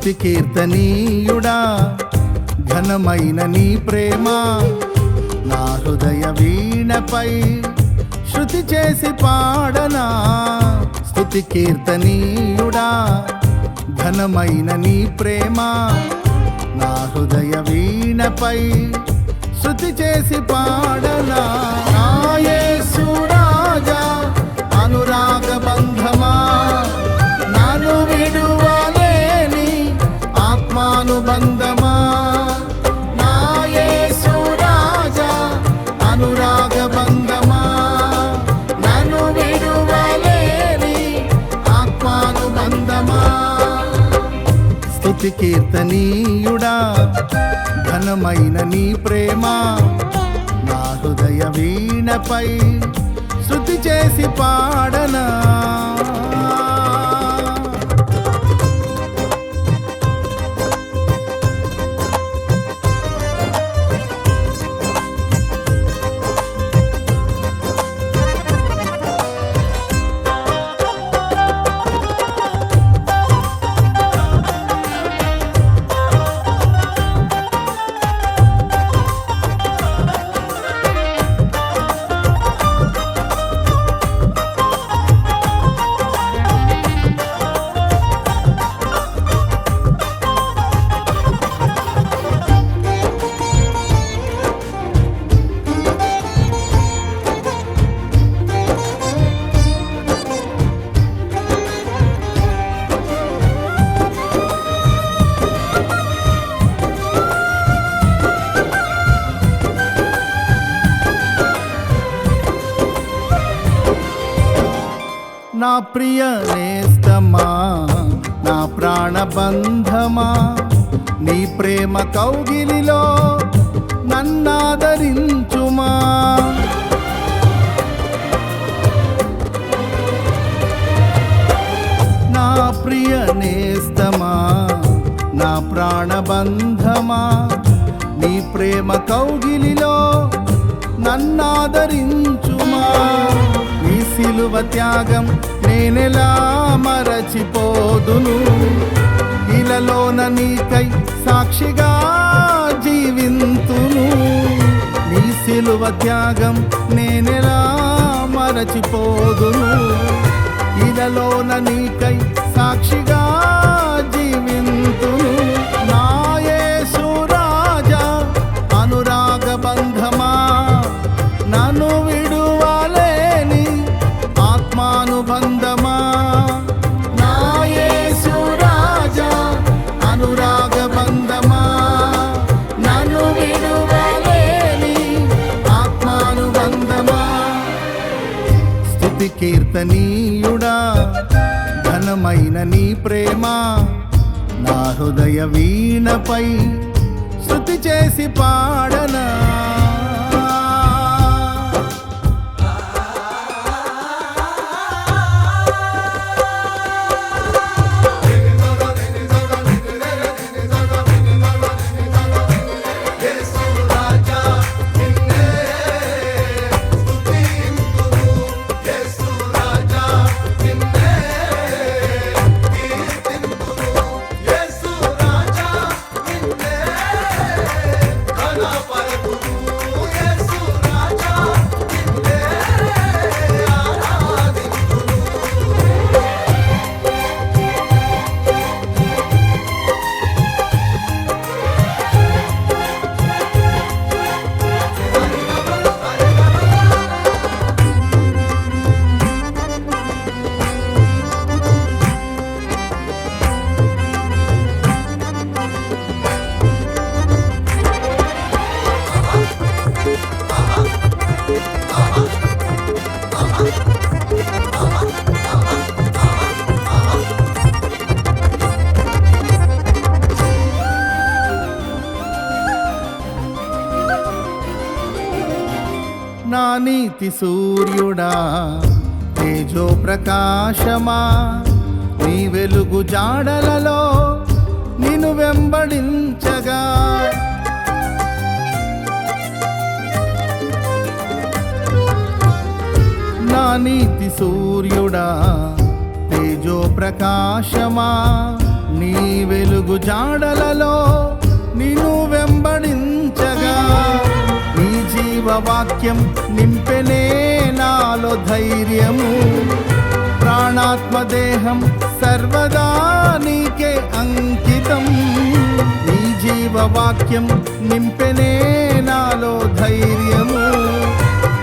స్తుతి కీర్తనీయుడా ఘనమైన నీ ప్రేమ నా హృదయ వీణపై శృతి చేసి పాడనా. స్తుతి కీర్తనీయుడా ఘనమైన నీ ప్రేమ నా హృదయ వీణపై శృతి చేసి పాడనా. నా యేసు రాజా అనురాగ బంధమా నన్ను విడువలేని ఆత్మానుబంధమా. నా యేసు రాజా అనురాగ బంధమా నన్ను విడువలేని ఆత్మానుబంధమా. స్తుతి కీర్తనీయుడా ఘనమైన నీ ప్రేమ నా హృదయ వీణపై శృతి చేసి పాడనా. నా ప్రియ నేస్తమా నా ప్రాణబంధమా నీ ప్రేమ కౌగిలిలో నన్నాదరించుమా. నా ప్రియ నేస్తమా నా ప్రాణబంధమా నీ ప్రేమ కౌగిలిలో నన్నాదరించుమా. నీ సిలువ త్యాగం నేనెలా మరచిపోదును, ఇలలోన నీకై సాక్షిగా జీవింతును. నీ సిలువ త్యాగం నేనెలా మరచిపోదును, ఇలలోన నీకై సాక్షిగా జీవింతును. నా యేసు రాజా అనురాగ బంధమా నన్ను విడువలేని ఆత్మానుబంధమా. నా యేసు రాజా అనురాగ బంధమా నన్ను విడువలేని ఆత్మానుబంధమా. స్తుతి కీర్తనీయుడా ఘనమైన నీ ప్రేమ నా హృదయ వీణపై శృతి చేసి పాడనా. నా నీతి సూర్యుడా తేజో ప్రకాశమా నీ వెలుగు జాడలలో నిన్ను వెంబడించగా. నా నీతి సూర్యుడా తేజో ప్రకాశమా నీ వెలుగు జాడలలో నిన్ను వెంబడించగా నీ జీవవాక్యం నింపెనే నాలో ధైర్యము. ప్రాణాత్మ దేహం సర్వదా నీకే అంకితం. నీ జీవవాక్యం నింపెనే నాలో ధైర్యము.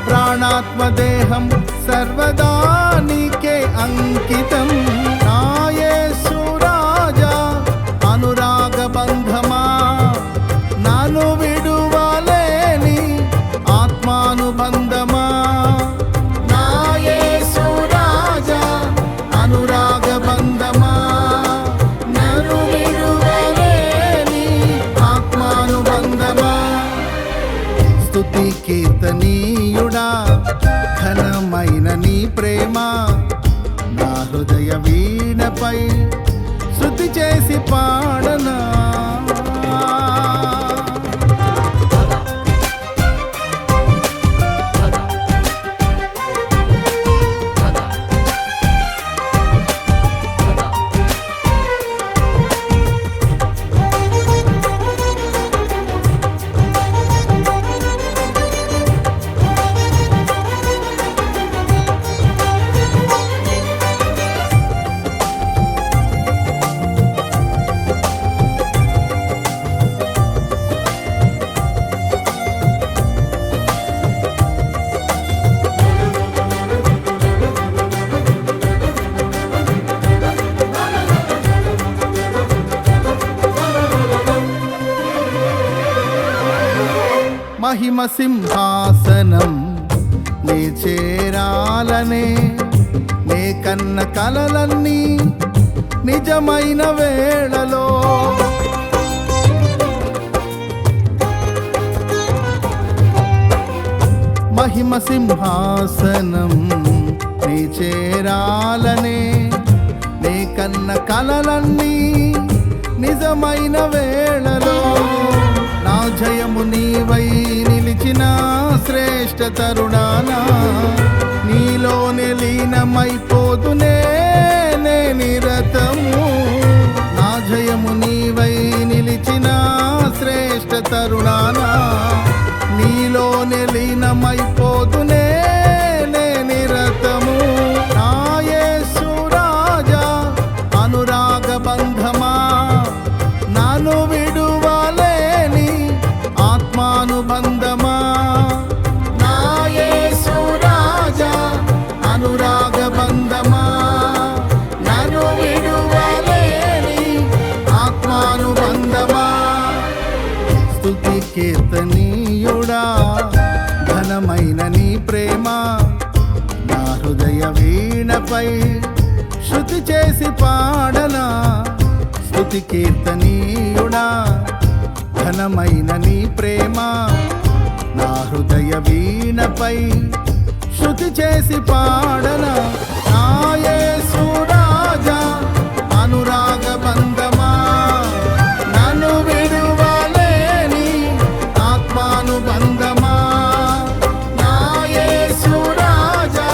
ప్రాణాత్మ దేహం సర్వదా నీకే అంకితం. నా యేసు రాజా అనురాగ బంధమా నాను విడువలేని ఆత్మానుబంధమా. నా యేసు రాజా అనురాగ బంధమా నన్ను విడువలేని ఆత్మానుబంధమా. స్తుతి కీర్తనీయుడా ఘనమైన నీ ప్రేమ నా హృదయ వీణపై శృతి చేసి పాడనా. మహిమ సింహాసనం నే చేరాలనే నే కన్న కలలన్నీ నిజమైన వేళలో మహిమ సింహాసనం నే చేరాలనే నే కన్న కలలన్నీ నిజమైన వేళలో నా జయము నీవై నిలిచిన శ్రేష్ఠ తరుణానా నీలోనే లీనమైపోదునే నే నిరతము. నా జయము నీవై నిలిచిన శ్రేష్ఠ తరుణానా నీలోనే లీనమైపోదునే నే నిరతము. నా యేసు రాజా అనురాగ బంధమా నాను విడువలేని ఆత్మానుబంధమా. నా యేసు రాజా అనురాగ బంధమా నన్ను విడువలేని ఆత్మానుబంధమా. స్తుతి కీర్తనీయుడా ఘనమైన నీ ప్రేమ నా హృదయ వీణపై శృతి చేసి పాడనా. స్తుతి కీర్తనీయుడా ఘనమైన నీ ప్రేమ నా హృదయ వీణపై శృతి చేసి పాడనా. నా యేసు రాజా అనురాగ బంధమా నన్ను విడువలేని ఆత్మానుబంధమా. నా యేసు రాజా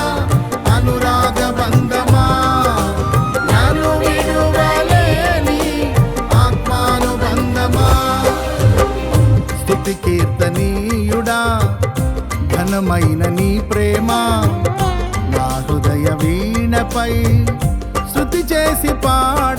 అనురాగ బంధమా నన్ను విడువలేని ఆత్మానుబంధమా. స్తుతి కీర్తనీయుడా ఘనమైన నీ ప్రేమ నా హృదయ వీణపై శృతి చేసి పాడ